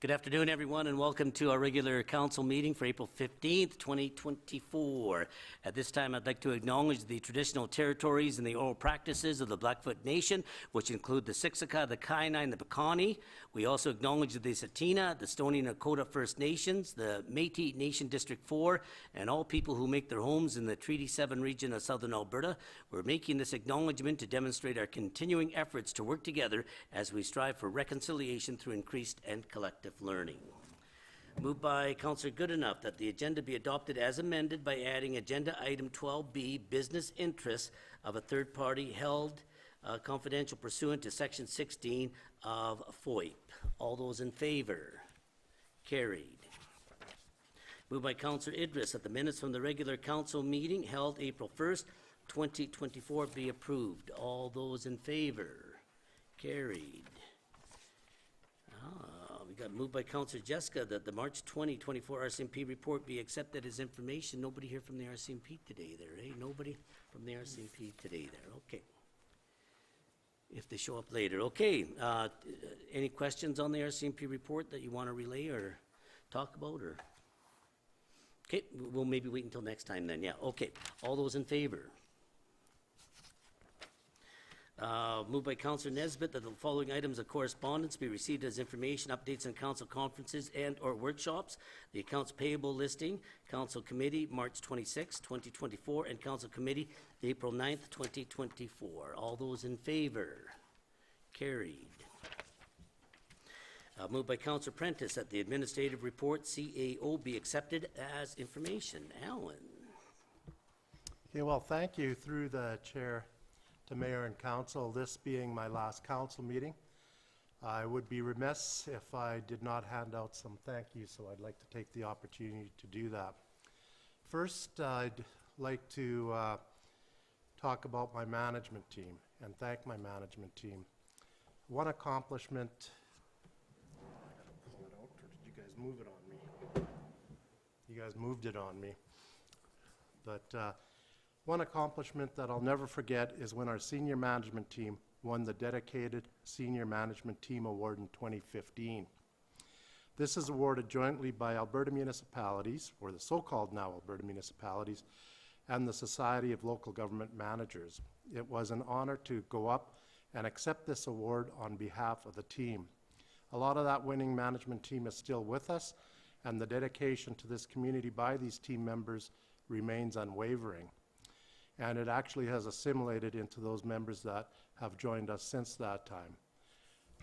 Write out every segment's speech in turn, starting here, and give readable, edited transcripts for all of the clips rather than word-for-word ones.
Good afternoon, everyone, and welcome to our regular council meeting for April 15th, 2024. At this time, I'd like to acknowledge the traditional territories and the oral practices of the Blackfoot Nation, which include the Siksika, the Kainai, and the Piikani. We also acknowledge the Tsuut'ina, the Stoney Nakoda First Nations, the Métis Nation District 4, and all people who make their homes in the Treaty 7 region of southern Alberta. We're making this acknowledgement to demonstrate our continuing efforts to work together as we strive for reconciliation through increased and collective learning. Moved by Councillor Goodenough that the agenda be adopted as amended by adding agenda item 12B, business interests of a third party held confidential pursuant to section 16 of FOIP. All those in favor? Carried. Moved by Councillor Idris that the minutes from the regular council meeting held April 1st, 2024 be approved. All those in favor? Carried. We got moved by Councillor Jessica that the March 2024 RCMP report be accepted as information. Nobody here from the RCMP today there, eh? Nobody from the RCMP today there. Okay. If they show up later. Okay. Any questions on the RCMP report that you want to relay or talk about? Or okay, we'll maybe wait until next time then. Yeah, okay. All those in favor? Moved by Councillor Nesbitt that the following items of correspondence be received as information, updates on council conferences and or workshops. The accounts payable listing, Council Committee, March 26, 2024, and Council Committee, April 9th, 2024. All those in favor? Carried. Moved by Councillor Prentice that the administrative report, CAO, be accepted as information. Alan. Okay, well, thank you through the chair to Mayor and Council, this being my last council meeting. I would be remiss if I did not hand out some thank yous, so I'd like to take the opportunity to do that. First, I'd like to talk about my management team and thank my management team. One accomplishment, I gotta pull it out, or did you guys move it on me? You guys moved it on me. But one accomplishment that I'll never forget is when our senior management team won the Dedicated Senior Management Team Award in 2015. This is awarded jointly by Alberta municipalities, or the so-called now Alberta municipalities, and the Society of Local Government Managers. It was an honor to go up and accept this award on behalf of the team. A lot of that winning management team is still with us, and the dedication to this community by these team members remains unwavering. And it actually has assimilated into those members that have joined us since that time.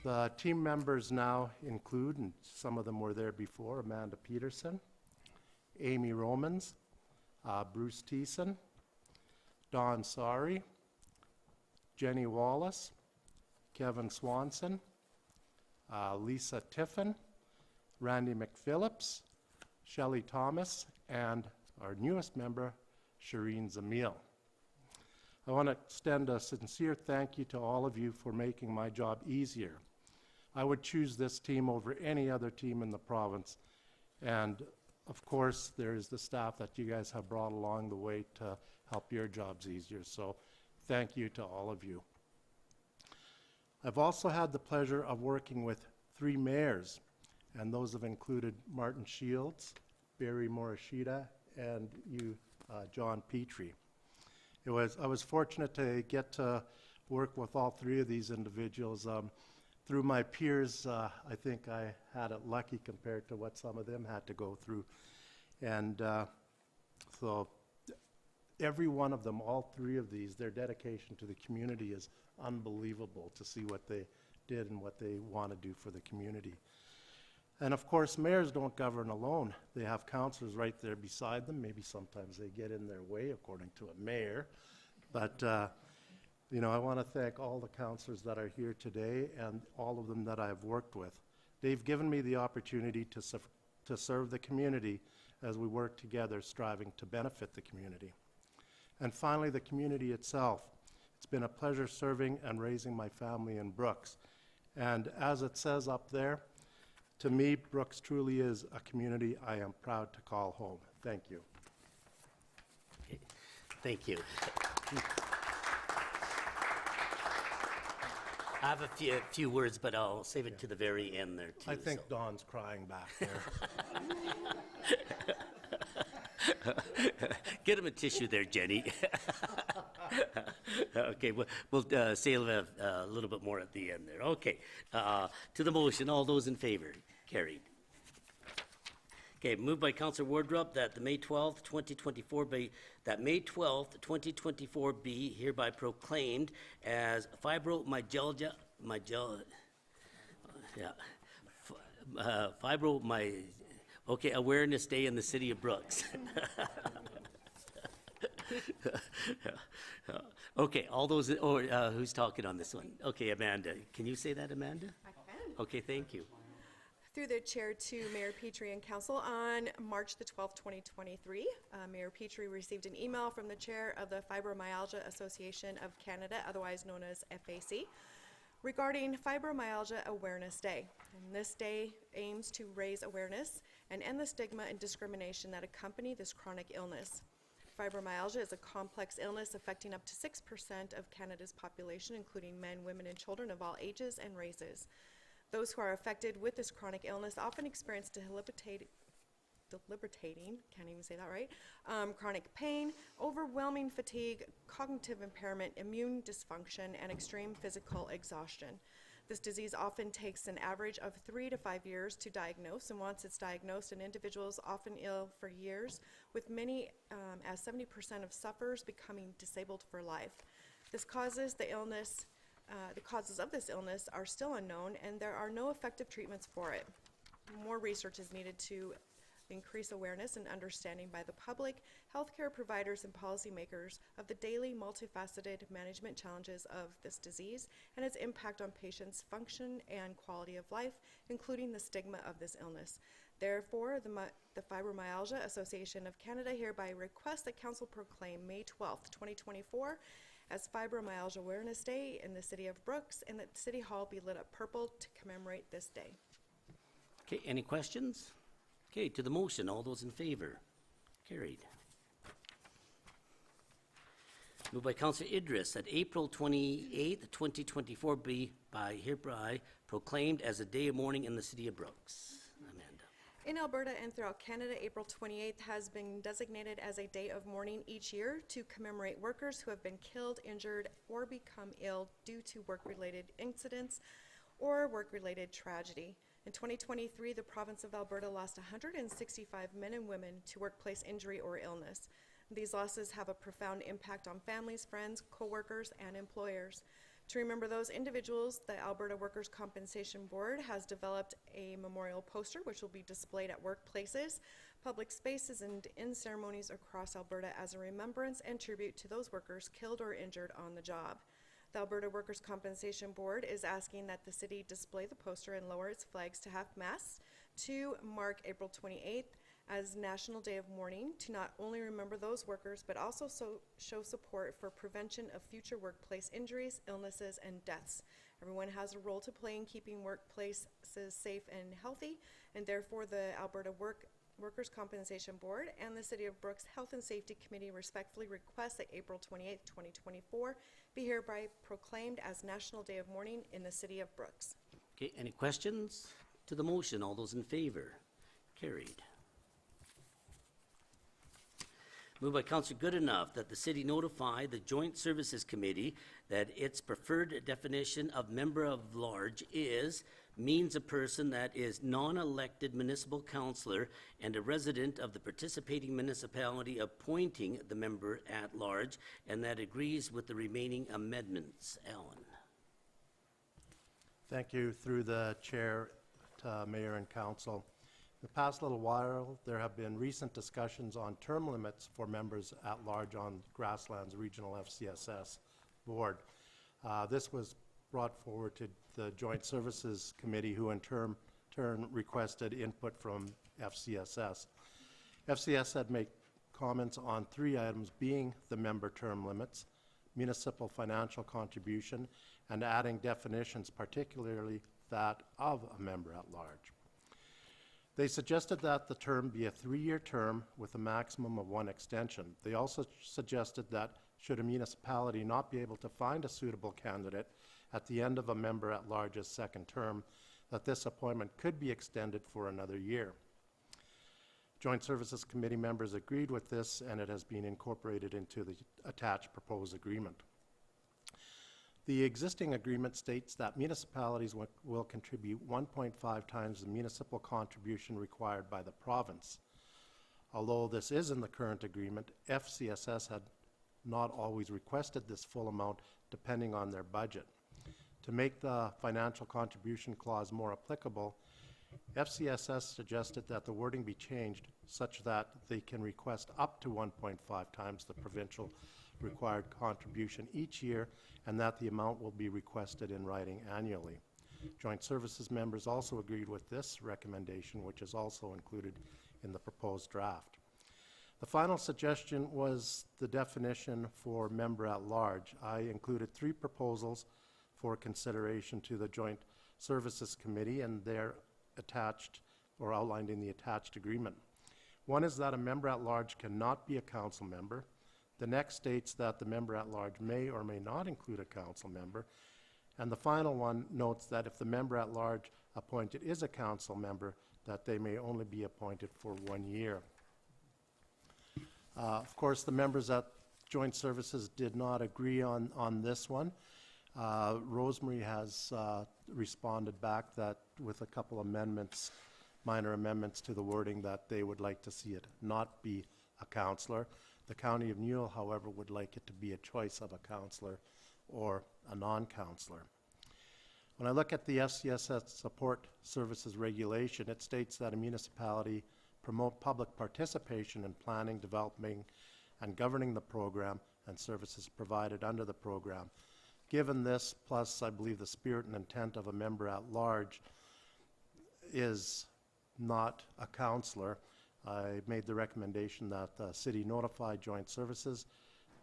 The team members now include, and some of them were there before, Amanda Peterson, Amy Romans, Bruce Thiessen, Don Sari, Jenny Wallace, Kevin Swanson, Lisa Tiffin, Randy McPhillips, Shelley Thomas, and our newest member, Shireen Zamil. I want to extend a sincere thank you to all of you for making my job easier. I would choose this team over any other team in the province. And of course, there's the staff that you guys have brought along the way to help your jobs easier. So thank you to all of you. I've also had the pleasure of working with 3 mayors, and those have included Martin Shields, Barry Morishita, and you, John Petrie. I was fortunate to get to work with all 3 of these individuals. Through my peers, I think I had it lucky compared to what some of them had to go through. And so every one of them, all 3 of these, their dedication to the community is unbelievable to see what they did and what they want to do for the community. And of course, mayors don't govern alone. They have councillors right there beside them. Maybe sometimes they get in their way, according to a mayor. But, you know, I want to thank all the councillors that are here today and all of them that I've worked with. They've given me the opportunity to serve the community as we work together, striving to benefit the community. And finally, the community itself. It's been a pleasure serving and raising my family in Brooks. And as it says up there, to me, Brooks truly is a community I am proud to call home. Thank you. Okay. Thank you. I have a few words, but I'll save it to the very end there, too. I think so. Dawn's crying back there. Get him a tissue there, Jenny. Okay, we'll say a little bit more at the end there. Okay, to the motion, all those in favor? Carried. Okay, moved by Councillor Wardrop that the May 12th, 2024 be, hereby proclaimed as fibromyalgia, Awareness Day in the City of Brooks. Okay, all those, or who's talking on this one? Okay, Amanda, can you say that, Amanda? I can. Okay, thank you. Through the chair to Mayor Petrie and Council, on March the 12th, 2023, Mayor Petrie received an email from the chair of the Fibromyalgia Association of Canada, otherwise known as FAC, regarding Fibromyalgia Awareness Day. And this day aims to raise awareness and end the stigma and discrimination that accompany this chronic illness. Fibromyalgia is a complex illness affecting up to 6% of Canada's population, including men, women, and children of all ages and races. Those who are affected with this chronic illness often experience debilitating, can't even say that right, chronic pain, overwhelming fatigue, cognitive impairment, immune dysfunction, and extreme physical exhaustion. This disease often takes an average of 3 to 5 years to diagnose, and once it's diagnosed, an individual is often ill for years, with many, as 70% of sufferers becoming disabled for life. The causes of this illness are still unknown, and there are no effective treatments for it. More research is needed to increase awareness and understanding by the public, healthcare providers, and policymakers of the daily multifaceted management challenges of this disease and its impact on patients' function and quality of life, including the stigma of this illness. Therefore, the Fibromyalgia Association of Canada hereby requests that Council proclaim May 12th, 2024 as Fibromyalgia Awareness Day in the City of Brooks, and that City Hall be lit up purple to commemorate this day. Okay, any questions? Okay, to the motion, all those in favor? Carried. Moved by Councillor Idris that April 28th, 2024 be hereby proclaimed as a day of mourning in the City of Brooks. Amanda. In Alberta and throughout Canada, April 28th has been designated as a day of mourning each year to commemorate workers who have been killed, injured, or become ill due to work-related incidents or work-related tragedy. In 2023, the province of Alberta lost 165 men and women to workplace injury or illness. These losses have a profound impact on families, friends, co-workers, and employers. To remember those individuals, the Alberta Workers' Compensation Board has developed a memorial poster which will be displayed at workplaces, public spaces, and in ceremonies across Alberta as a remembrance and tribute to those workers killed or injured on the job. The Alberta Workers' Compensation Board is asking that the city display the poster and lower its flags to half-mast to mark April 28th as National Day of Mourning, to not only remember those workers, but also show support for prevention of future workplace injuries, illnesses, and deaths. Everyone has a role to play in keeping workplaces safe and healthy, and therefore the Alberta Workers' Compensation Board and the City of Brooks Health and Safety Committee respectfully request that April 28th, 2024 be hereby proclaimed as National Day of Mourning in the City of Brooks. Okay, any questions to the motion? All those in favor? Carried. Moved by Councillor Goodenough that the city notify the Joint Services Committee that its preferred definition of member of large means a person that is non-elected municipal councillor and a resident of the participating municipality appointing the member at large, and that agrees with the remaining amendments. Alan. Thank you. Through the chair to Mayor and Council. In the past little while, there have been recent discussions on term limits for members at large on Grasslands Regional FCSS Board. This was brought forward to the Joint Services Committee, who in turn requested input from FCSS. FCS had made comments on 3 items, being the member term limits, municipal financial contribution, and adding definitions, particularly that of a member at large. They suggested that the term be a 3-year term with a maximum of 1 extension. They also suggested that should a municipality not be able to find a suitable candidate, at the end of a member at large's second term, that this appointment could be extended for another year. Joint Services Committee members agreed with this, and it has been incorporated into the attached proposed agreement. The existing agreement states that municipalities will contribute 1.5 times the municipal contribution required by the province. Although this is in the current agreement, FCSS had not always requested this full amount depending on their budget. To make the financial contribution clause more applicable, FCSS suggested that the wording be changed such that they can request up to 1.5 times the provincial required contribution each year, and that the amount will be requested in writing annually. Joint Services members also agreed with this recommendation, which is also included in the proposed draft. The final suggestion was the definition for member at large. I included 3 proposals for consideration to the Joint Services Committee, and they're attached or outlined in the attached agreement. One is that a member at large cannot be a council member. The next states that the member at large may or may not include a council member. And the final one notes that if the member at large appointed is a council member, that they may only be appointed for 1 year. Of course, the members at Joint Services did not agree on this one. Rosemary has responded back that with a couple amendments, minor amendments to the wording, that they would like to see it not be a councillor. The County of Newell, however, would like it to be a choice of a councillor or a non-councillor. When I look at the FCSS Support Services Regulation, it states that a municipality promote public participation in planning, developing, and governing the program and services provided under the program. Given this, plus I believe the spirit and intent of a member at large is not a councillor, I made the recommendation that the city notify Joint Services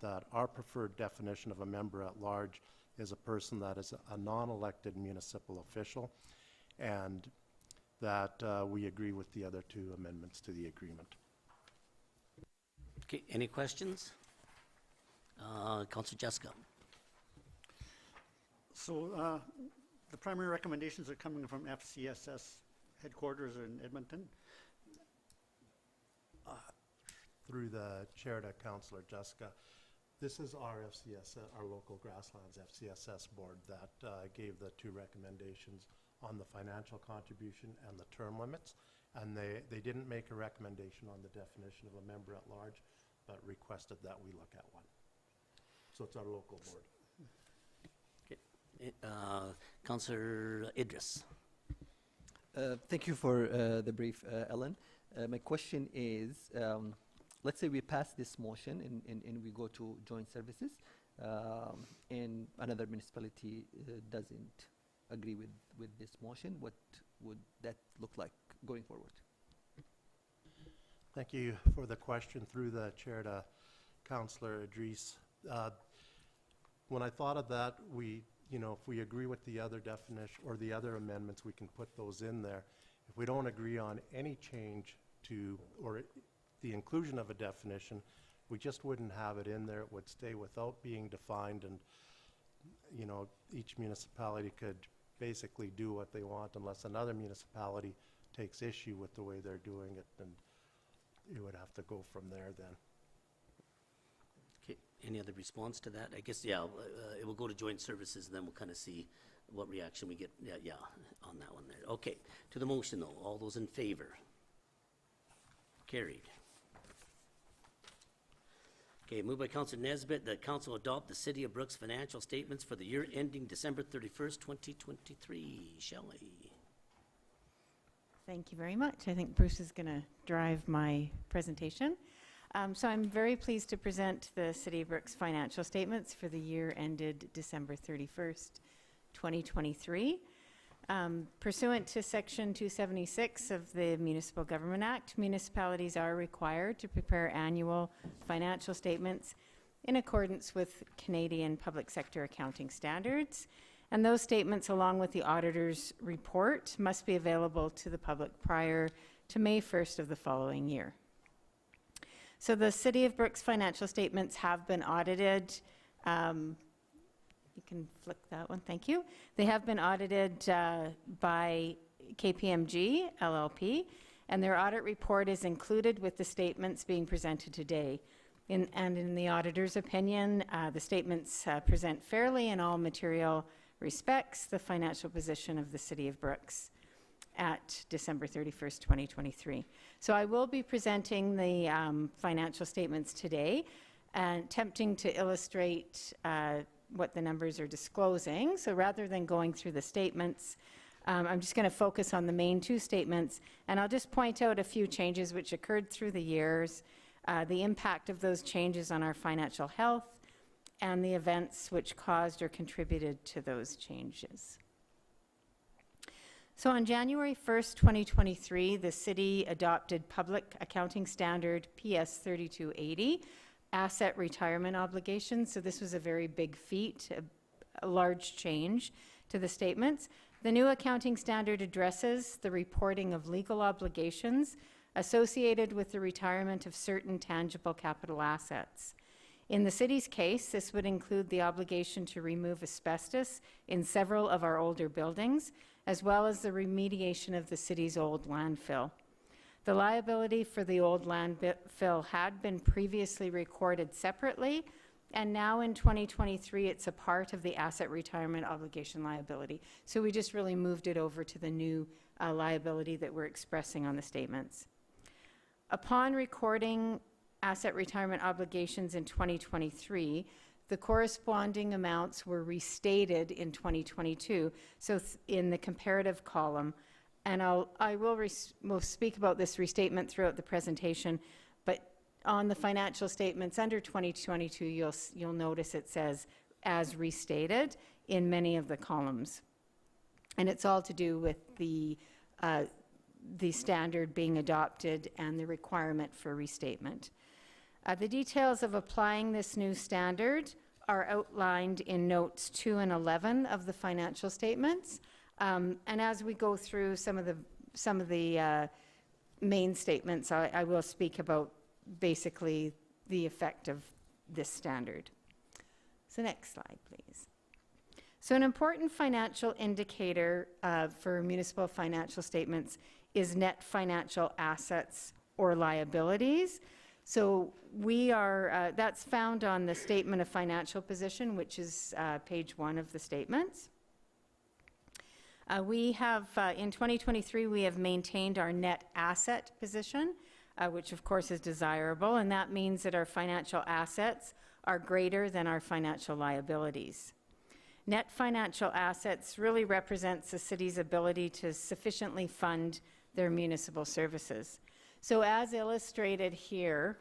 that our preferred definition of a member at large is a person that is a non-elected municipal official, and that we agree with the other 2 amendments to the agreement. Okay, any questions? Councillor Jessica. So the primary recommendations are coming from FCSS headquarters in Edmonton. Through the chair to Councillor Jessica, this is our FCSS, our local Grasslands FCSS board that gave the 2 recommendations on the financial contribution and the term limits, and they didn't make a recommendation on the definition of a member at large, but requested that we look at one. So it's our local board. Okay. Councillor Idris. Thank you for the brief, Ellen. My question is, let's say we pass this motion and we go to Joint Services, and another municipality doesn't agree with this motion. What would that look like going forward? Thank you for the question through the chair to Councillor Idris. When I thought of that, if we agree with the other definition or the other amendments, we can put those in there. If we don't agree on any change to or the inclusion of a definition, we just wouldn't have it in there. It would stay without being defined, and each municipality could basically do what they want unless another municipality takes issue with the way they're doing it, and you would have to go from there then. Okay, any other response to that? I guess, yeah, it will go to Joint Services, and then we'll kind of see what reaction we get, yeah, on that one there. Okay, to the motion though, all those in favor? Carried. Okay, moved by Councillor Nesbitt that council adopt the City of Brooks financial statements for the year ending December 31st, 2023. Shelley. Thank you very much. I think Bruce is going to drive my presentation. So I'm very pleased to present the City of Brooks financial statements for the year ended December 31st, 2023. Pursuant to Section 276 of the Municipal Government Act, municipalities are required to prepare annual financial statements in accordance with Canadian public sector accounting standards. And those statements, along with the auditor's report, must be available to the public prior to May 1st of the following year. So the City of Brooks financial statements have been audited You can flick that one, thank you. They have been audited by KPMG LLP, and their audit report is included with the statements being presented today. And in the auditor's opinion, the statements present fairly in all material respects the financial position of the City of Brooks at December 31st, 2023. So I will be presenting the financial statements today and attempting to illustrate what the numbers are disclosing. So rather than going through the statements, I'm just going to focus on the main two statements, and I'll just point out a few changes which occurred through the years, the impact of those changes on our financial health, and the events which caused or contributed to those changes. So on January 1st, 2023, the city adopted Public Accounting Standard PS 3280, asset retirement obligations. So this was a very big feat, a large change to the statements. The new accounting standard addresses the reporting of legal obligations associated with the retirement of certain tangible capital assets. In the city's case, this would include the obligation to remove asbestos in several of our older buildings, as well as the remediation of the city's old landfill. The liability for the old landfill had been previously recorded separately, and now in 2023, it's a part of the asset retirement obligation liability. So we just really moved it over to the new liability that we're expressing on the statements. Upon recording asset retirement obligations in 2023, the corresponding amounts were restated in 2022, so in the comparative column. And I will speak about this restatement throughout the presentation, but on the financial statements under 2022, you'll notice it says as restated in many of the columns. And it's all to do with the standard being adopted and the requirement for restatement. The details of applying this new standard are outlined in notes 2 and 11 of the financial statements. And as we go through some of the main statements, I will speak about basically the effect of this standard. So next slide, please. So an important financial indicator for municipal financial statements is net financial assets or liabilities. So we are, that's found on the Statement of Financial Position, which is page 1 of the statements. We have, in 2023, we have maintained our net asset position, which of course is desirable, and that means that our financial assets are greater than our financial liabilities. Net financial assets really represents the city's ability to sufficiently fund their municipal services. So as illustrated here,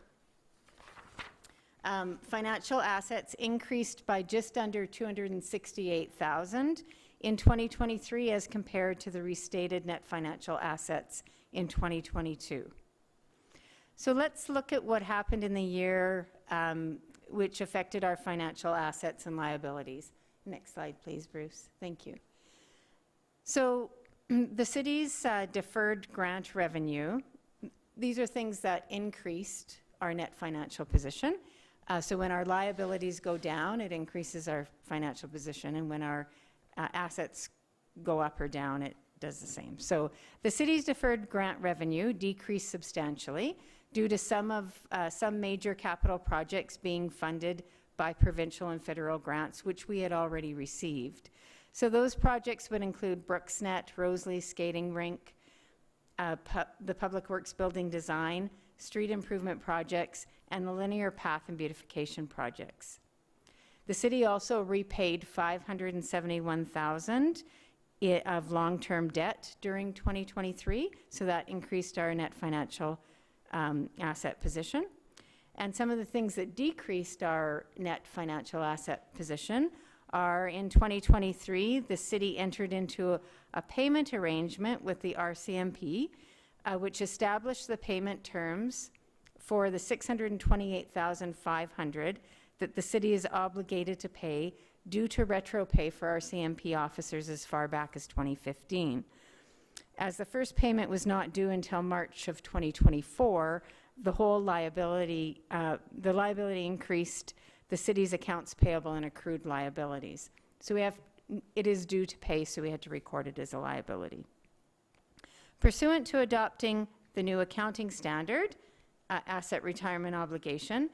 financial assets increased by just under $268,000 in 2023 as compared to the restated net financial assets in 2022. So let's look at what happened in the year which affected our financial assets and liabilities. Next slide, please, Bruce. Thank you. So the city's deferred grant revenue, these are things that increased our net financial position. So when our liabilities go down, it increases our financial position, and when our assets go up or down, it does the same. So the city's deferred grant revenue decreased substantially due to some major capital projects being funded by provincial and federal grants, which we had already received. So those projects would include Brooksnet, Rosalie Skating Rink, the Public Works Building Design, street improvement projects, and the linear path and beautification projects. The city also repaid $571,000 of long-term debt during 2023, so that increased our net financial asset position. And some of the things that decreased our net financial asset position are in 2023, the city entered into a payment arrangement with the RCMP, which established the payment terms for the $628,500 that the city is obligated to pay due to retro pay for RCMP officers as far back as 2015. As the first payment was not due until March of 2024, the whole liability, increased the city's accounts payable and accrued liabilities. So it is due to pay, so we had to record it as a liability. Pursuant to adopting the new accounting standard, asset retirement obligation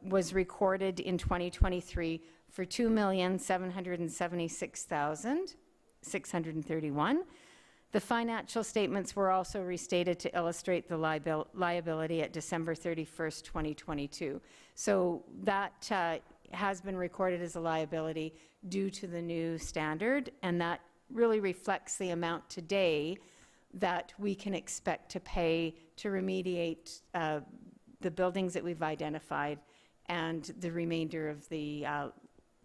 was recorded in 2023 for $2,776,631. The financial statements were also restated to illustrate the liability at December 31st, 2022. So that has been recorded as a liability due to the new standard, and that really reflects the amount today that we can expect to pay to remediate the buildings that we've identified and the remainder of the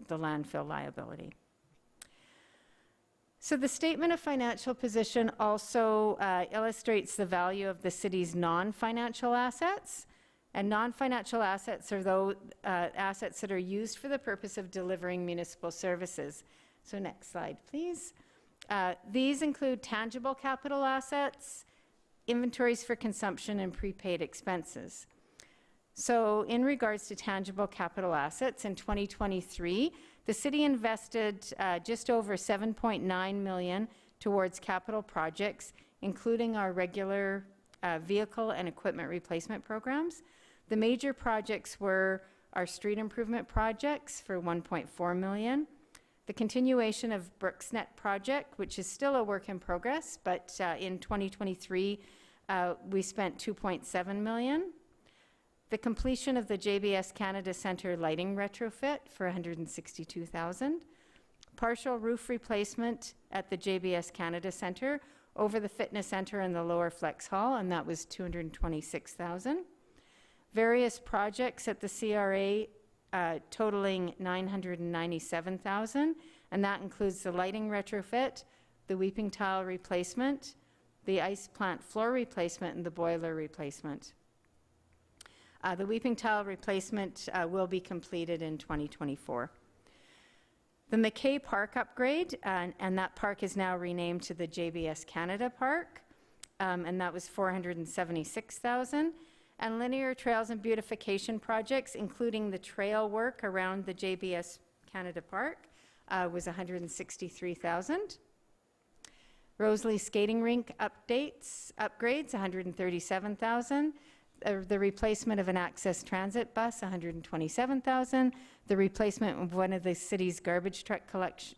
landfill liability. So the statement of financial position also illustrates the value of the city's non-financial assets. And non-financial assets are those assets that are used for the purpose of delivering municipal services. So next slide, please. These include tangible capital assets, inventories for consumption, and prepaid expenses. So in regards to tangible capital assets, in 2023, the city invested just over $7.9 million towards capital projects, including our regular vehicle and equipment replacement programs. The major projects were our street improvement projects for $1.4 million, the continuation of BrooksNet project, which is still a work in progress, but in 2023, we spent $2.7 million. The completion of the JBS Canada Centre lighting retrofit for $162,000. Partial roof replacement at the JBS Canada Centre over the fitness centre and the lower flex hall, and that was $226,000. Various projects at the CRA totaling $997,000, and that includes the lighting retrofit, the weeping tile replacement, the ice plant floor replacement, and the boiler replacement. The weeping tile replacement will be completed in 2024. The McKay Park upgrade, and that park is now renamed to the JBS Canada Park, and that was $476,000. And linear trails and beautification projects, including the trail work around the JBS Canada Park, was $163,000. Rosalie Skating Rink upgrades, $137,000. The replacement of an access transit bus, $127,000. The replacement of one of the city's garbage collection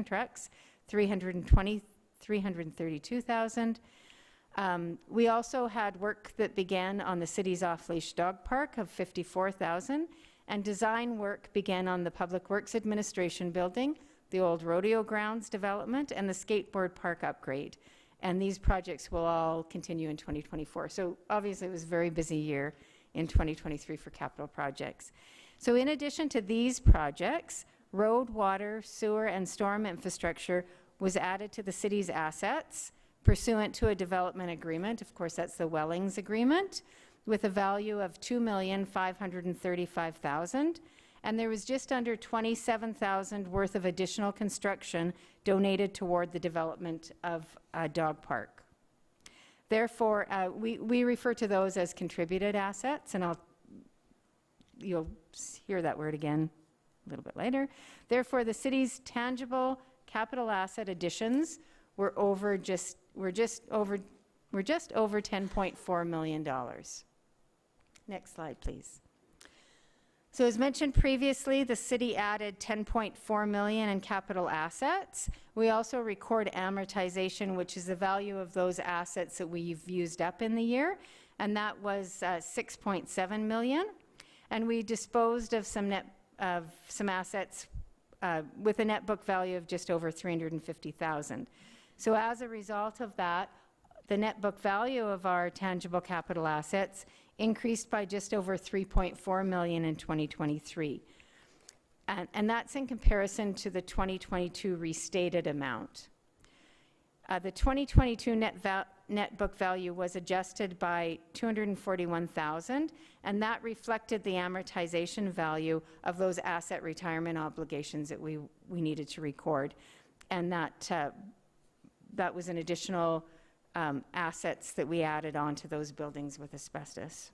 trucks, $332,000. We also had work that began on the city's off-leash dog park of $54,000, and design work began on the Public Works Administration building, the old rodeo grounds development, and the skateboard park upgrade. And these projects will all continue in 2024. So obviously it was a very busy year in 2023 for capital projects. So in addition to these projects, road, water, sewer, and storm infrastructure was added to the city's assets pursuant to a development agreement. Of course, that's the Wellings Agreement, with a value of $2,535,000. And there was just under $27,000 worth of additional construction donated toward the development of a dog park. Therefore, we refer to those as contributed assets, and you'll hear that word again a little bit later. Therefore, the city's tangible capital asset additions were just over $10.4 million. Next slide, please. So as mentioned previously, the city added $10.4 million in capital assets. We also record amortization, which is the value of those assets that we've used up in the year, and that was $6.7 million. And we disposed of some assets with a net book value of just over $350,000. So as a result of that, the net book value of our tangible capital assets increased by just over $3.4 million in 2023. And that's in comparison to the 2022 restated amount. The 2022 net book value was adjusted by $241,000, and that reflected the amortization value of those asset retirement obligations that we needed to record. And that was an additional assets that we added onto those buildings with asbestos.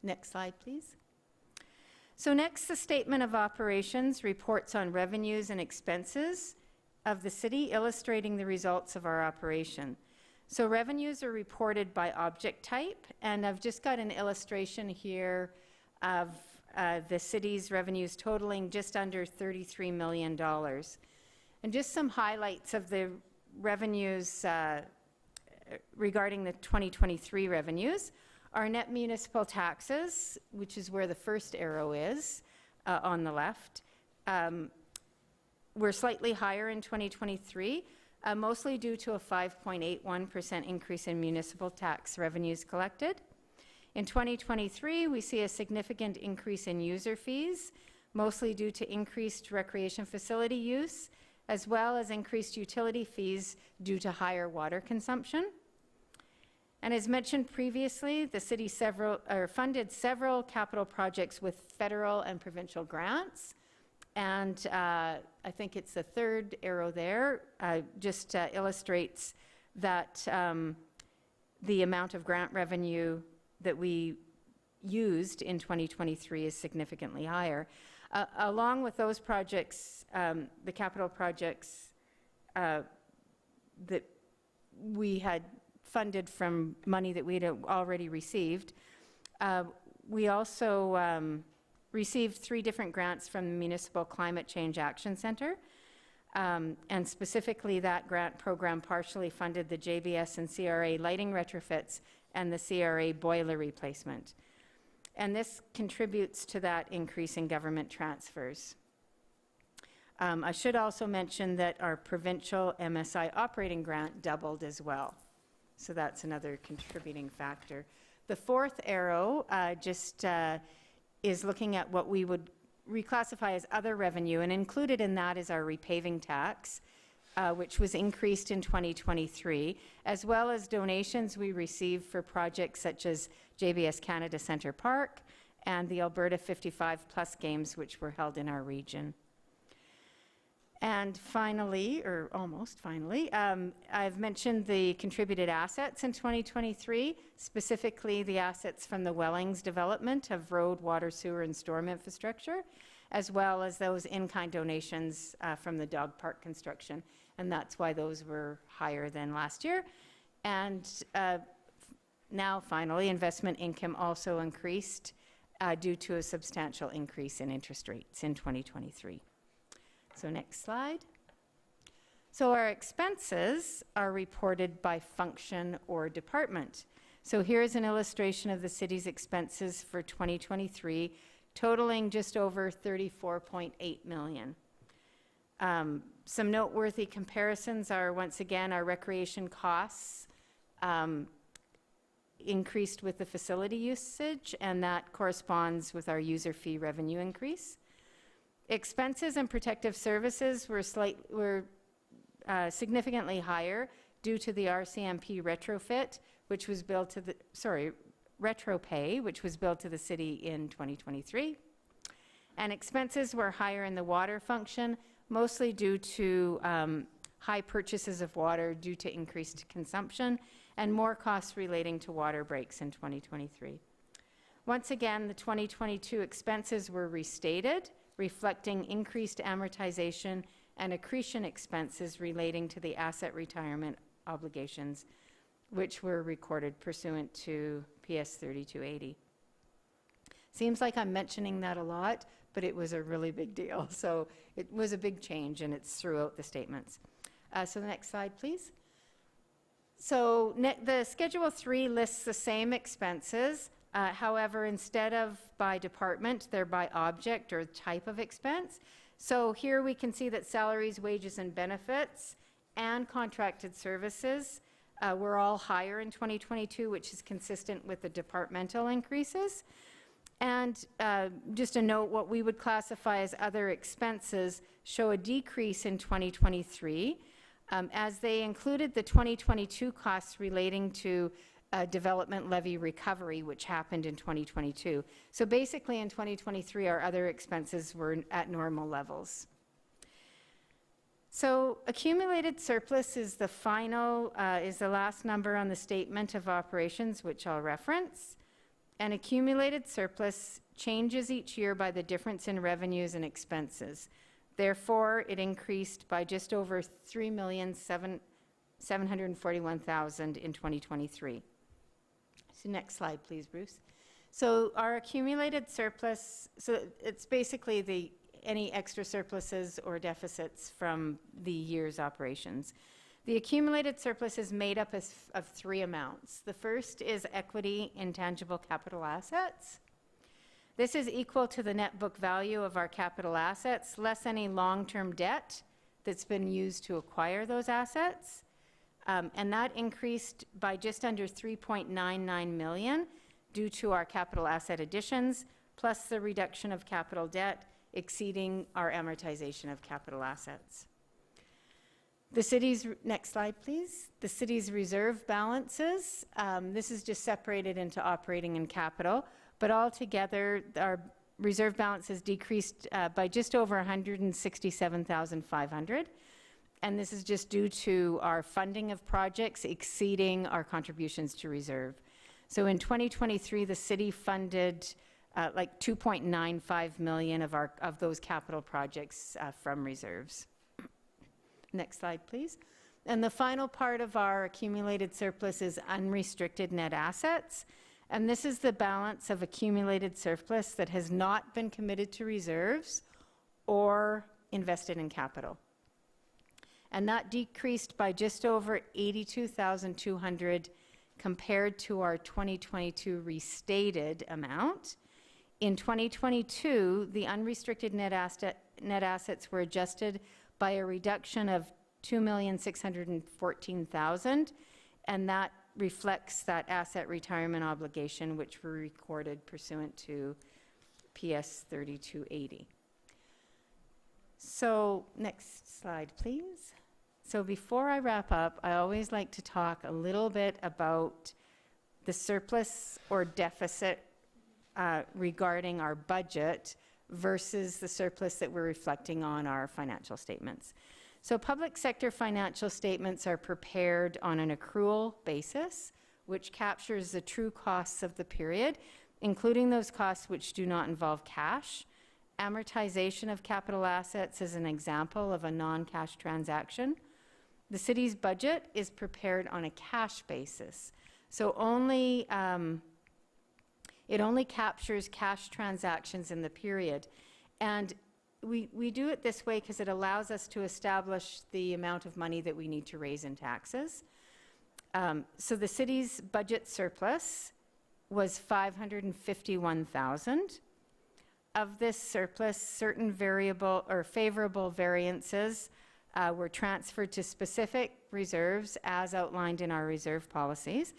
Next slide, please. So next, the statement of operations reports on revenues and expenses of the city, illustrating the results of our operation. So revenues are reported by object type, and I've just got an illustration here of the city's revenues totaling just under $33 million. And just some highlights of the revenues regarding the 2023 revenues. Our net municipal taxes, which is where the first arrow is on the left, were slightly higher in 2023, mostly due to a 5.81% increase in municipal tax revenues collected. In 2023, we see a significant increase in user fees, mostly due to increased recreation facility use, as well as increased utility fees due to higher water consumption. And as mentioned previously, the city funded several capital projects with federal and provincial grants. And I think it's the third arrow there, just illustrates that the amount of grant revenue that we used in 2023 is significantly higher. Along with those projects, the capital projects that we had funded from money that we'd already received. We also received 3 different grants from the Municipal Climate Change Action Center. And specifically, that grant program partially funded the JBS and CRA lighting retrofits and the CRA boiler replacement. And this contributes to that increase in government transfers. I should also mention that our provincial MSI operating grant doubled as well. So that's another contributing factor. The fourth arrow is looking at what we would reclassify as other revenue, and included in that is our repaving tax, which was increased in 2023, as well as donations we received for projects such as JBS Canada Centre Park and the Alberta 55 Plus Games, which were held in our region. And finally, or almost finally, I've mentioned the contributed assets in 2023, specifically the assets from the Wellings development of road, water, sewer, and storm infrastructure, as well as those in-kind donations from the dog park construction. And that's why those were higher than last year. And now, finally, investment income also increased due to a substantial increase in interest rates in 2023. So next slide. So our expenses are reported by function or department. So here's an illustration of the city's expenses for 2023, totaling just over $34.8 million. Some noteworthy comparisons are, once again, our recreation costs increased with the facility usage, and that corresponds with our user fee revenue increase. Expenses and protective services were significantly higher due to the RCMP retrofit, which was billed to the, RetroPay, which was billed to the city in 2023. And expenses were higher in the water function, mostly due to high purchases of water due to increased consumption and more costs relating to water breaks in 2023. Once again, the 2022 expenses were restated, reflecting increased amortization and accretion expenses relating to the asset retirement obligations, which were recorded pursuant to PS 3280. Seems like I'm mentioning that a lot, but it was a really big deal. So it was a big change, and it's throughout the statements. So the next slide, please. So the Schedule 3 lists the same expenses. However, instead of by department, they're by object or type of expense. So here we can see that salaries, wages, and benefits and contracted services were all higher in 2022, which is consistent with the departmental increases. And just a note, what we would classify as other expenses show a decrease in 2023, as they included the 2022 costs relating to development levy recovery, which happened in 2022. So basically in 2023, our other expenses were at normal levels. So accumulated surplus is the final, is the last number on the statement of operations, which I'll reference. And accumulated surplus changes each year by the difference in revenues and expenses. Therefore, it increased by just over $3,741,000 in 2023. So next slide, please, Bruce. So our accumulated surplus, so it's basically any extra surpluses or deficits from the year's operations. The accumulated surplus is made up of three amounts. The first is equity intangible capital assets. This is equal to the net book value of our capital assets, less any long-term debt that's been used to acquire those assets. And that increased by just under $3.99 million due to our capital asset additions, plus the reduction of capital debt exceeding our amortization of capital assets. The city's, next slide, please. The city's reserve balances, this is just separated into operating and capital, but altogether, our reserve balances decreased by just over $167,500. And this is just due to our funding of projects exceeding our contributions to reserve. So in 2023, the city funded like $2.95 million of those capital projects from reserves. Next slide, please. And the final part of our accumulated surplus is unrestricted net assets. And this is the balance of accumulated surplus that has not been committed to reserves or invested in capital. And that decreased by just over $82,200 compared to our 2022 restated amount. In 2022, the unrestricted net assets were adjusted by a reduction of $2,614,000, and that reflects that asset retirement obligation which were recorded pursuant to PS 3280. So next slide, please. So before I wrap up, I always like to talk a little bit about the surplus or deficit regarding our budget versus the surplus that we're reflecting on our financial statements. So public sector financial statements are prepared on an accrual basis, which captures the true costs of the period, including those costs which do not involve cash. Amortization of capital assets is an example of a non-cash transaction. The city's budget is prepared on a cash basis. So it only captures cash transactions in the period. And we do it this way because it allows us to establish the amount of money that we need to raise in taxes. So the city's budget surplus was $551,000. Of this surplus, certain variable or favorable variances were transferred to specific reserves as outlined in our reserve policies.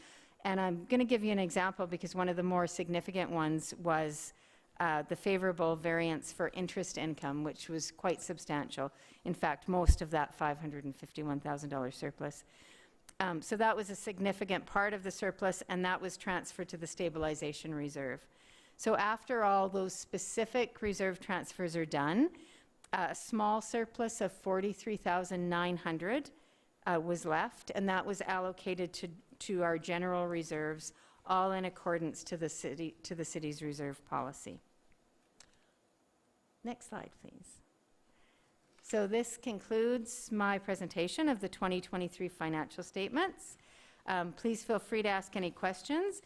And I'm going to give you an example because one of the more significant ones was the favorable variance for interest income, which was quite substantial. In fact, most of that $551,000 surplus. So that was a significant part of the surplus, and that was transferred to the stabilization reserve. So after all those specific reserve transfers are done, a small surplus of $43,900 was left, and that was allocated to our general reserves, all in accordance to the city's reserve policy. Next slide, please. So this concludes my presentation of the 2023 financial statements. Please feel free to ask any questions.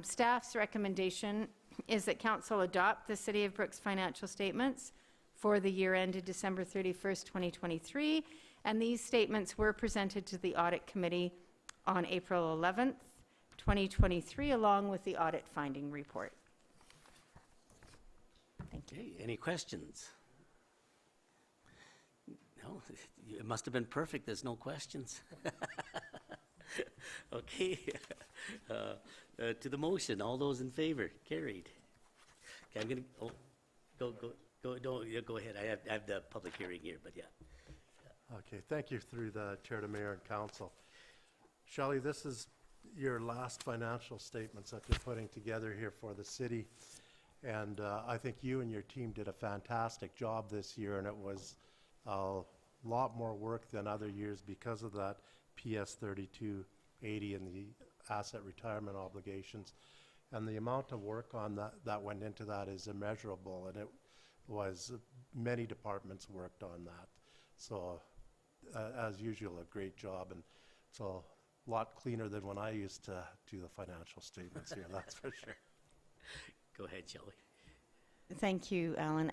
Staff's recommendation is that Council adopt the City of Brooks financial statements for the year ended December 31st, 2023, and these statements were presented to the Audit Committee on April 11th, 2023, along with the audit finding report. Thank you. Okay, any questions? No, it must have been perfect. There's no questions. Okay, to the motion, all those in favor, carried. Okay, I'm gonna, go ahead. I have the public hearing here, but yeah. Okay, thank you through the chair to mayor and council. Shelley, this is your last financial statements that you're putting together here for the city. And I think you and your team did a fantastic job this year, and it was a lot more work than other years because of that PS 3280 and the asset retirement obligations. And the amount of work on that went into that is immeasurable, and it was, many departments worked on that. So, as usual, a great job, and so a lot cleaner than when I used to do the financial statements here, that's for sure. Go ahead, Shelley. Thank you, Alan.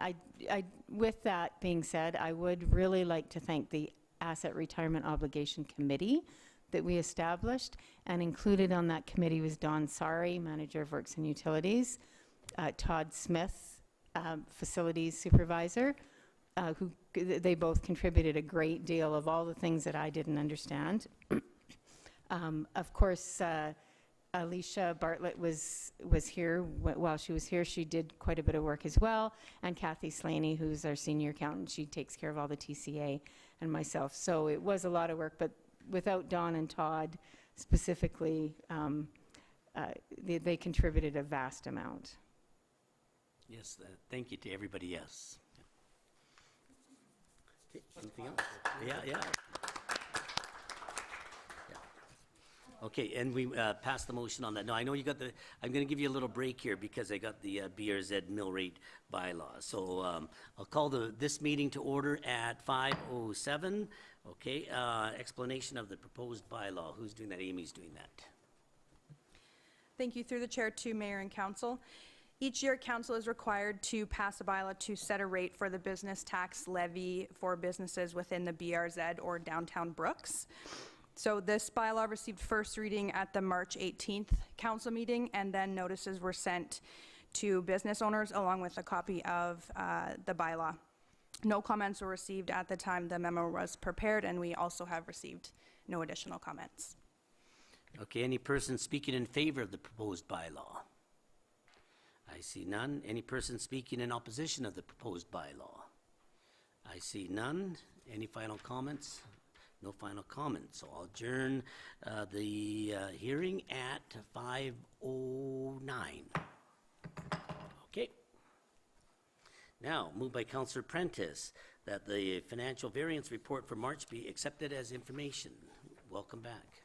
With that being said, I would really like to thank the Asset Retirement Obligation Committee that we established, and included on that committee was Don Sari, Manager of Works and Utilities, Todd Smith, Facilities Supervisor, who they both contributed a great deal of all the things that I didn't understand. Of course, Alicia Bartlett was here. While she was here, she did quite a bit of work as well. And Kathy Slaney, who's our senior accountant, she takes care of all the TCA, and myself. So it was a lot of work, but without Don and Todd specifically, they contributed a vast amount. Yes, thank you to everybody else. Okay, anything else? Yeah. Okay, and we passed the motion on that. Now, I know you got I'm going to give you a little break here because I got the BRZ mill rate bylaw. So I'll call this meeting to order at 5:07. Okay, explanation of the proposed bylaw. Who's doing that? Amy's doing that. Thank you. Through the chair to mayor and council. Each year, council is required to pass a bylaw to set a rate for the business tax levy for businesses within the BRZ or downtown Brooks. So this bylaw received first reading at the March 18th council meeting, and then notices were sent to business owners along with a copy of the bylaw. No comments were received at the time the memo was prepared, and we also have received no additional comments. Okay, any person speaking in favor of the proposed bylaw? I see none. Any person speaking in opposition of the proposed bylaw? I see none. Any final comments? No final comments, so I'll adjourn the hearing at 5:09. Okay. Now, moved by Councillor Prentice that the financial variance report for March be accepted as information. Welcome back.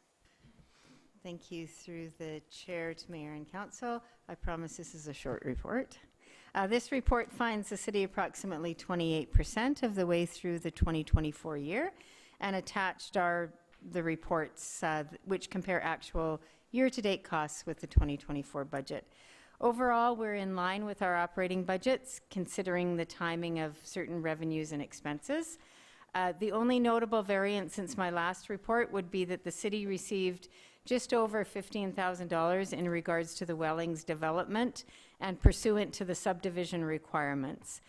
Thank you. Through the chair to mayor and council, I promise this is a short report. This report finds the city approximately 28% of the way through the 2024 year, and attached are the reports which compare actual year-to-date costs with the 2024 budget. Overall, we're in line with our operating budgets, considering the timing of certain revenues and expenses. The only notable variance since my last report would be that the city received just over $15,000 in regards to the Wellings development and pursuant to the subdivision requirements.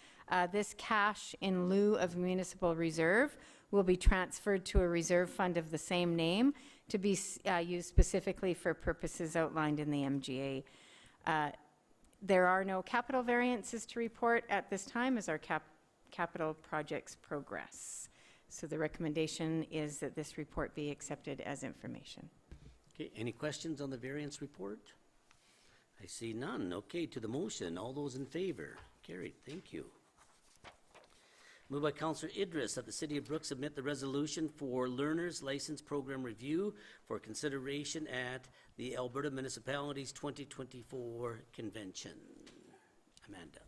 This cash in lieu of municipal reserve will be transferred to a reserve fund of the same name to be used specifically for purposes outlined in the MGA. There are no capital variances to report at this time as our capital projects progress. So the recommendation is that this report be accepted as information. Okay, any questions on the variance report? I see none. Okay, to the motion, all those in favor? Carried, thank you. Moved by Councillor Idris that the City of Brooks submit the resolution for Learners License Program Review for consideration at the Alberta Municipalities 2024 Convention. Amanda.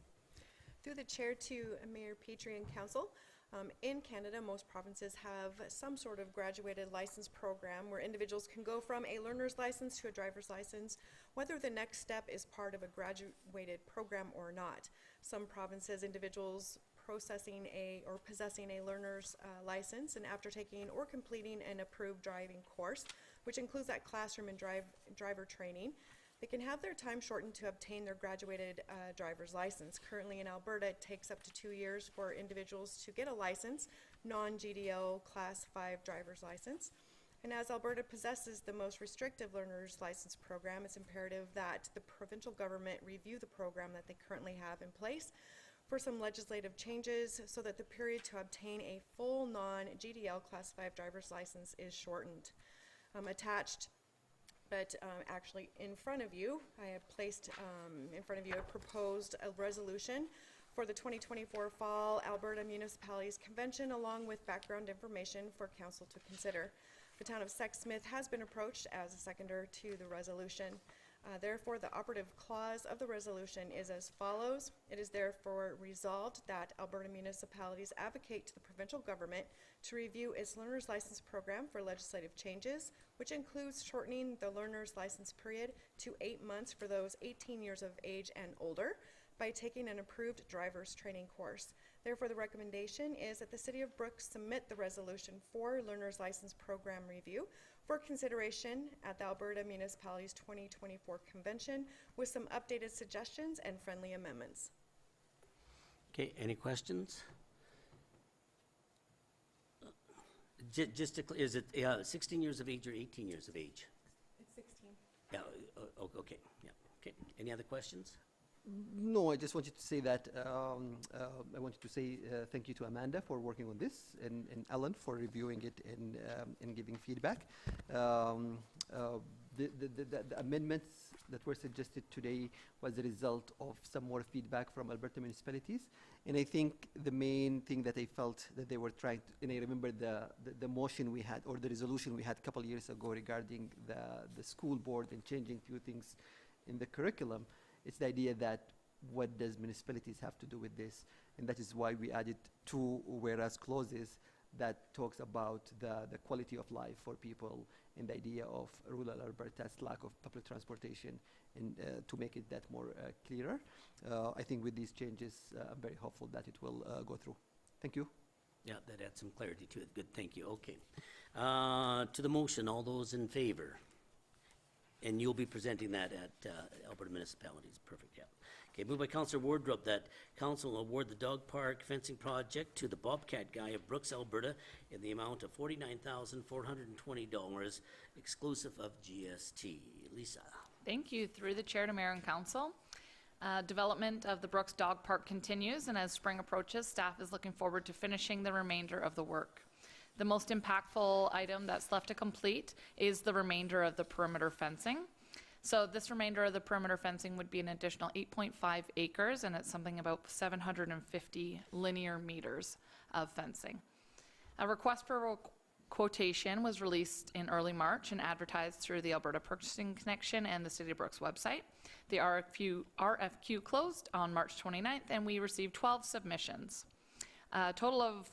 Through the chair to Mayor Petrie and council, in Canada, most provinces have some sort of graduated license program where individuals can go from a learner's license to a driver's license, whether the next step is part of a graduated program or not. Some provinces, individuals possessing a learner's license, and after taking or completing an approved driving course, which includes that classroom and driver training, they can have their time shortened to obtain their graduated driver's license. Currently in Alberta, it takes up to 2 years for individuals to get a license, non-GDL Class 5 driver's license. And as Alberta possesses the most restrictive learner's license program, it's imperative that the provincial government review the program that they currently have in place for some legislative changes so that the period to obtain a full non-GDL Class 5 driver's license is shortened. Attached, but actually in front of you, I have placed in front of you a proposed resolution for the 2024 Fall Alberta Municipalities Convention, along with background information for council to consider. The town of Sexsmith has been approached as a seconder to the resolution. Therefore, the operative clause of the resolution is as follows. It is therefore resolved that Alberta municipalities advocate to the provincial government to review its learner's license program for legislative changes, which includes shortening the learner's license period to 8 months for those 18 years of age and older by taking an approved driver's training course. Therefore, the recommendation is that the City of Brooks submit the resolution for learner's license program review for consideration at the Alberta Municipalities 2024 Convention with some updated suggestions and friendly amendments. Okay, any questions? Just to, is it 16 years of age or 18 years of age? It's 16. Yeah, okay, yeah, okay. Any other questions? No, I just wanted to say that I wanted to say thank you to Amanda for working on this, and Ellen for reviewing it and giving feedback. The amendments that were suggested today was the result of some more feedback from Alberta municipalities, and I think the main thing that I felt that they were trying to, and I remember the motion we had, or the resolution we had a couple of years ago regarding the school board and changing few things in the curriculum. It's the idea that what does municipalities have to do with this? And that is why we added 2 whereas clauses that talks about the quality of life for people and the idea of rural Alberta's lack of public transportation, and to make it that more clearer. I think with these changes, I'm very hopeful that it will go through. Thank you. Yeah, that adds some clarity to it. Good, thank you. Okay. To the motion, all those in favor? And you'll be presenting that at Alberta Municipalities. Perfect, yeah. Okay, moved by Councillor Wardrop that council award the dog park fencing project to the Bobcat Guy of Brooks, Alberta in the amount of $49,420 exclusive of GST. Lisa. Thank you. Through the chair to mayor and council. Development of the Brooks Dog Park continues, and as spring approaches, staff is looking forward to finishing the remainder of the work. The most impactful item that's left to complete is the remainder of the perimeter fencing. So this remainder of the perimeter fencing would be an additional 8.5 acres, and it's something about 750 linear meters of fencing. A request for quotation was released in early March and advertised through the Alberta Purchasing Connection and the City of Brooks website. The RFQ closed on March 29th, and we received 12 submissions. A total of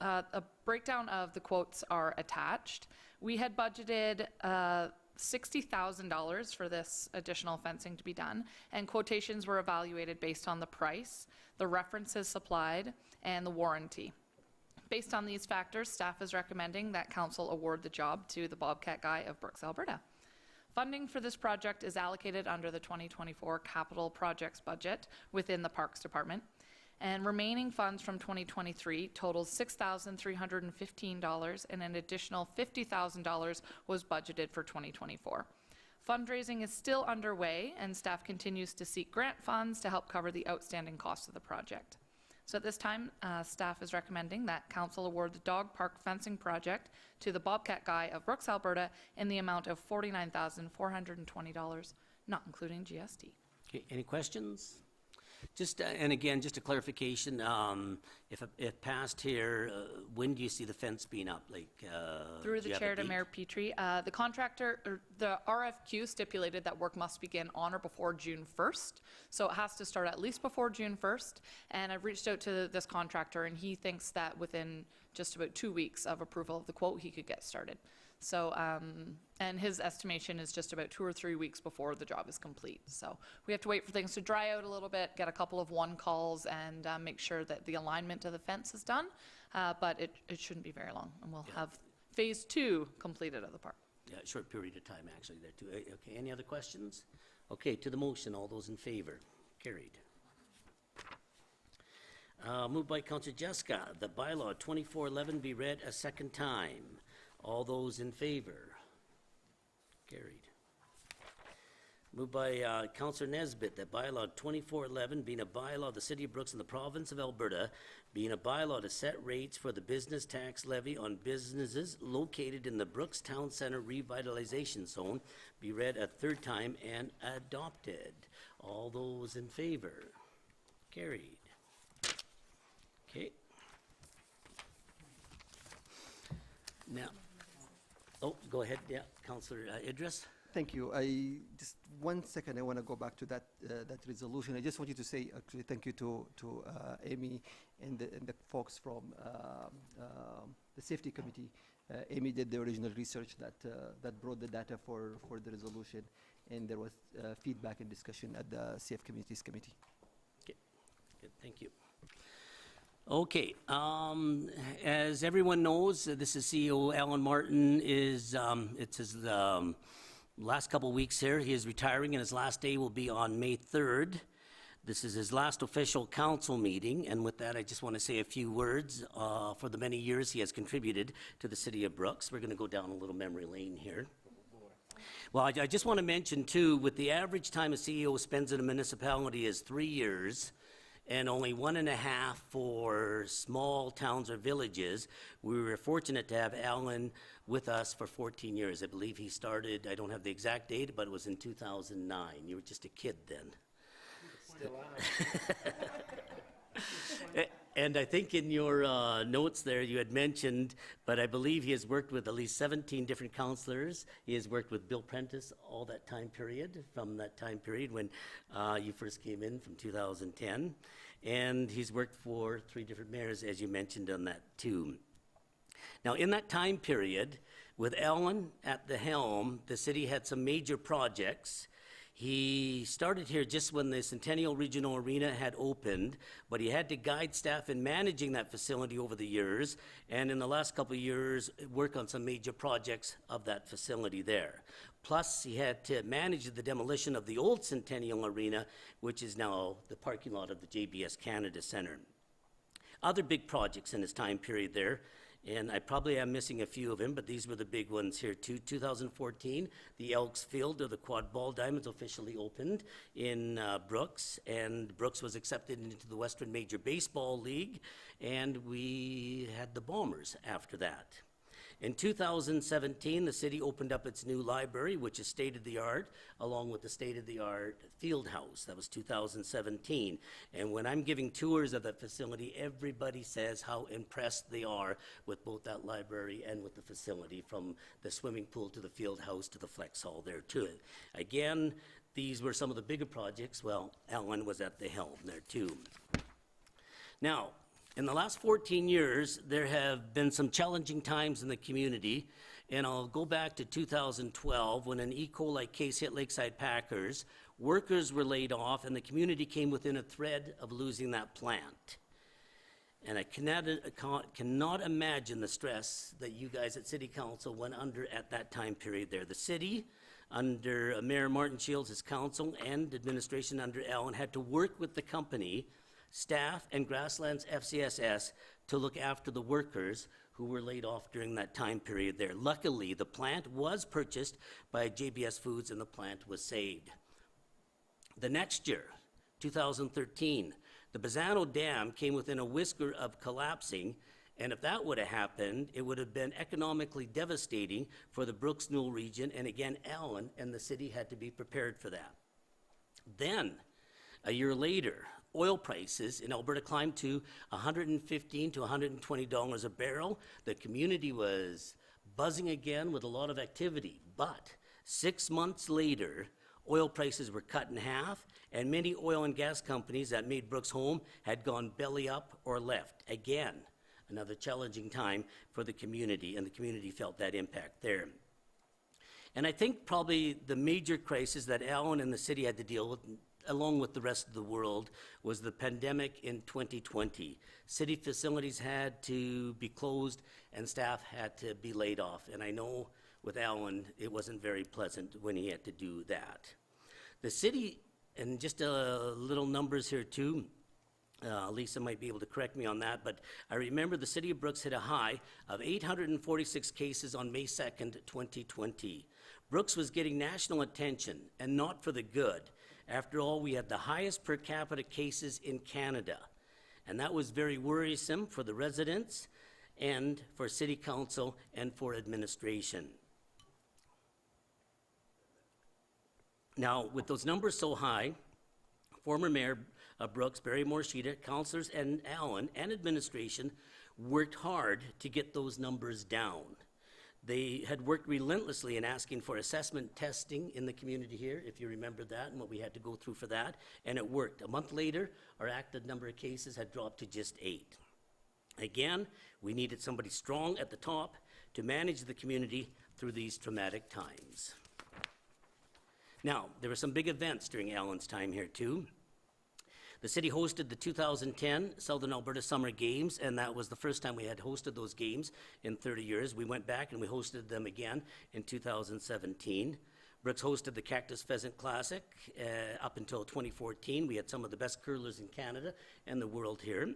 a breakdown of the quotes are attached. We had budgeted $60,000 for this additional fencing to be done, and quotations were evaluated based on the price, the references supplied, and the warranty. Based on these factors, staff is recommending that council award the job to the Bobcat Guy of Brooks, Alberta. Funding for this project is allocated under the 2024 capital projects budget within the Parks Department, and remaining funds from 2023 totals $6,315, and an additional $50,000 was budgeted for 2024. Fundraising is still underway, and staff continues to seek grant funds to help cover the outstanding costs of the project. So at this time, staff is recommending that council award the dog park fencing project to the Bobcat Guy of Brooks, Alberta in the amount of $49,420, not including GST. Okay, any questions? Just, and again, just a clarification, if passed here, when do you see the fence being up? Like, Through do the you have a chair to date? Mayor Petrie, the contractor, or the RFQ stipulated that work must begin on or before June 1st. So it has to start at least before June 1st. And I've reached out to this contractor, and he thinks that within just about 2 weeks of approval of the quote, he could get started. So, and his estimation is just about 2 or 3 weeks before the job is complete. So we have to wait for things to dry out a little bit, get a couple of one calls, and make sure that the alignment of the fence is done. But it shouldn't be very long, and we'll have phase 2 completed of the park. Yeah, short period of time, actually, there too. Okay, any other questions? Okay, to the motion, all those in favor? Carried. Moved by Councillor Jessica, the bylaw 2411 be read a second time. All those in favor? Carried. Moved by Councillor Nesbitt, that bylaw 2411 being a bylaw of the City of Brooks in the province of Alberta, being a bylaw to set rates for the business tax levy on businesses located in the Brooks Town Center Revitalization Zone, be read a third time and adopted. All those in favor? Carried. Okay. Now, oh, go ahead, yeah, Councillor Idris. Thank you. Just 1 second, I want to go back to that, that resolution. I just want you to say, actually, thank you to Amy and the folks from the Safety Committee. Amy did the original research that brought the data for the resolution, and there was feedback and discussion at the Safe Communities Committee. Okay, good, thank you. Okay, as everyone knows, this is CEO Alan Martin is, it's his last couple weeks here. He is retiring, and his last day will be on May 3rd. This is his last official council meeting, and with that, I just want to say a few words for the many years he has contributed to the city of Brooks. We're going to go down a little memory lane here. Well, I just want to mention, too, with the average time a CEO spends in a municipality is 3 years, and only 1.5 for small towns or villages, we were fortunate to have Alan with us for 14 years. I believe he started, I don't have the exact date, but it was in 2009. You were just a kid then. Still And I think in your notes there, you had mentioned, but I believe he has worked with at least 17 different counselors. He has worked with Bill Prentice all that time period, from that time period when you first came in from 2010. And he's worked for 3 different mayors, as you mentioned on that too. Now, in that time period, with Alan at the helm, the city had some major projects. He started here just when the Centennial Regional Arena had opened, but he had to guide staff in managing that facility over the years, and in the last couple of years, work on some major projects of that facility there. Plus, he had to manage the demolition of the old Centennial Arena, which is now the parking lot of the JBS Canada Centre. Other big projects in his time period there, and I probably am missing a few of them, but these were the big ones here too. 2014, the Elks Field of the Quad Ball Diamonds officially opened in Brooks, and Brooks was accepted into the Western Major Baseball League, and we had the Bombers after that. In 2017, the city opened up its new library, which is state-of-the-art, along with the state-of-the-art field house. That was 2017. And when I'm giving tours of that facility, everybody says how impressed they are with both that library and with the facility, from the swimming pool to the field house to the flex hall there too. Again, these were some of the bigger projects. Well, Alan was at the helm there too. Now, in the last 14 years, there have been some challenging times in the community, and I'll go back to 2012 when an E. coli case hit Lakeside Packers. Workers were laid off, and the community came within a thread of losing that plant. And I cannot imagine the stress that you guys at City Council went under at that time period there. The city, under Mayor Martin Shields, his council, and administration under Alan, had to work with the company, staff, and Grasslands FCSS to look after the workers who were laid off during that time period there. Luckily, the plant was purchased by JBS Foods, and the plant was saved. The next year, 2013, the Bazzano Dam came within a whisker of collapsing, and if that would have happened, it would have been economically devastating for the Brooks Newell region, and again, Alan and the city had to be prepared for that. Then, a year later, oil prices in Alberta climbed to $115 to $120 a barrel. The community was buzzing again with a lot of activity, but 6 months later, oil prices were cut in half, and many oil and gas companies that made Brooks home had gone belly up or left. Again, another challenging time for the community, and the community felt that impact there. And I think probably the major crisis that Alan and the city had to deal with, along with the rest of the world, was the pandemic in 2020. City facilities had to be closed and staff had to be laid off. And I know with Alan, it wasn't very pleasant when he had to do that. The city, and just little numbers here too, Lisa might be able to correct me on that, but I remember the city of Brooks hit a high of 846 cases on May 2nd, 2020. Brooks was getting national attention, and not for the good. After all, we had the highest per capita cases in Canada, and that was very worrisome for the residents and for City Council and for administration. Now, with those numbers so high, former Mayor Brooks, Barry Morishita, councillors, and Alan and administration worked hard to get those numbers down. They had worked relentlessly in asking for assessment testing in the community here, if you remember that, and what we had to go through for that, and it worked. A month later, our active number of cases had dropped to just 8. Again, we needed somebody strong at the top to manage the community through these traumatic times. Now, there were some big events during Alan's time here too. The city hosted the 2010 Southern Alberta Summer Games, and that was the first time we had hosted those games in 30 years. We went back and we hosted them again in 2017. Brooks hosted the Cactus Pheasant Classic up until 2014. We had some of the best curlers in Canada and the world here.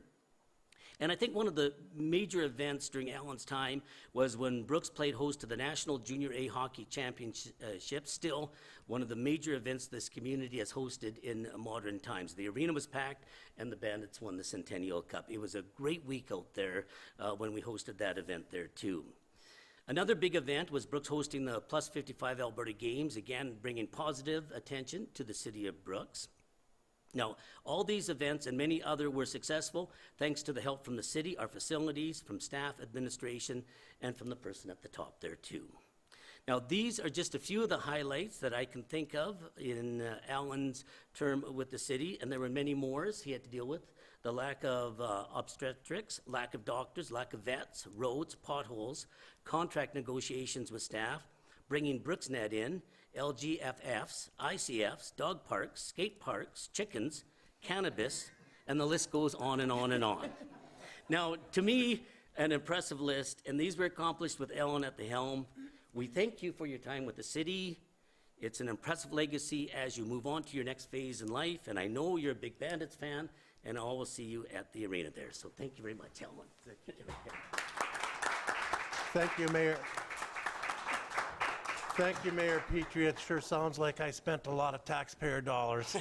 And I think one of the major events during Alan's time was when Brooks played host to the National Junior A Hockey Championship, still one of the major events this community has hosted in modern times. The arena was packed and the Bandits won the Centennial Cup. It was a great week out there when we hosted that event there too. Another big event was Brooks hosting the Plus 55 Alberta Games, again bringing positive attention to the city of Brooks. Now, all these events and many other were successful thanks to the help from the city, our facilities, from staff, administration, and from the person at the top there too. Now, these are just a few of the highlights that I can think of in Alan's term with the city, and there were many more he had to deal with. The lack of obstetrics, lack of doctors, lack of vets, roads, potholes, contract negotiations with staff, bringing Brooksnet in, LGFFs, ICFs, dog parks, skate parks, chickens, cannabis, and the list goes on and on and on. Now, to me, an impressive list, and these were accomplished with Ellen at the helm. We thank you for your time with the city. It's an impressive legacy as you move on to your next phase in life, and I know you're a big Bandits fan, and I will see you at the arena there. So thank you very much, Ellen. Thank you, Mayor. Thank you, Mayor Petrie. It sure sounds like I spent a lot of taxpayer dollars.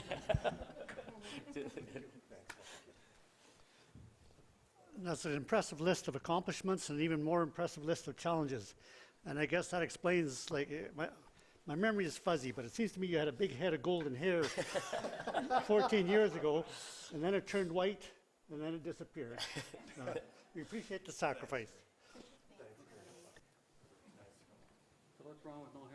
That's an impressive list of accomplishments and an even more impressive list of challenges. And I guess that explains, like, my memory is fuzzy, but it seems to me you had a big head of golden hair 14 years ago, and then it turned white, and then it disappeared. We appreciate the sacrifice. So what's wrong with no hair?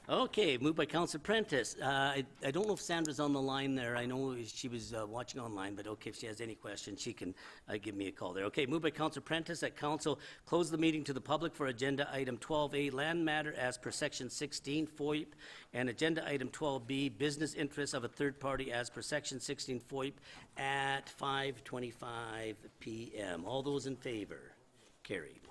Okay, moved by Councilor Prentice. I don't know if Sandra's on the line there. I know she was watching online, but okay, if she has any questions, she can give me a call there. Okay, moved by Councilor Prentice that Council close the meeting to the public for Agenda Item 12A, Land Matter as per Section 16, FOIP, and Agenda Item 12B, Business Interests of a Third Party as per Section 16, FOIP, at 5:25 p.m. All those in favor? Carried.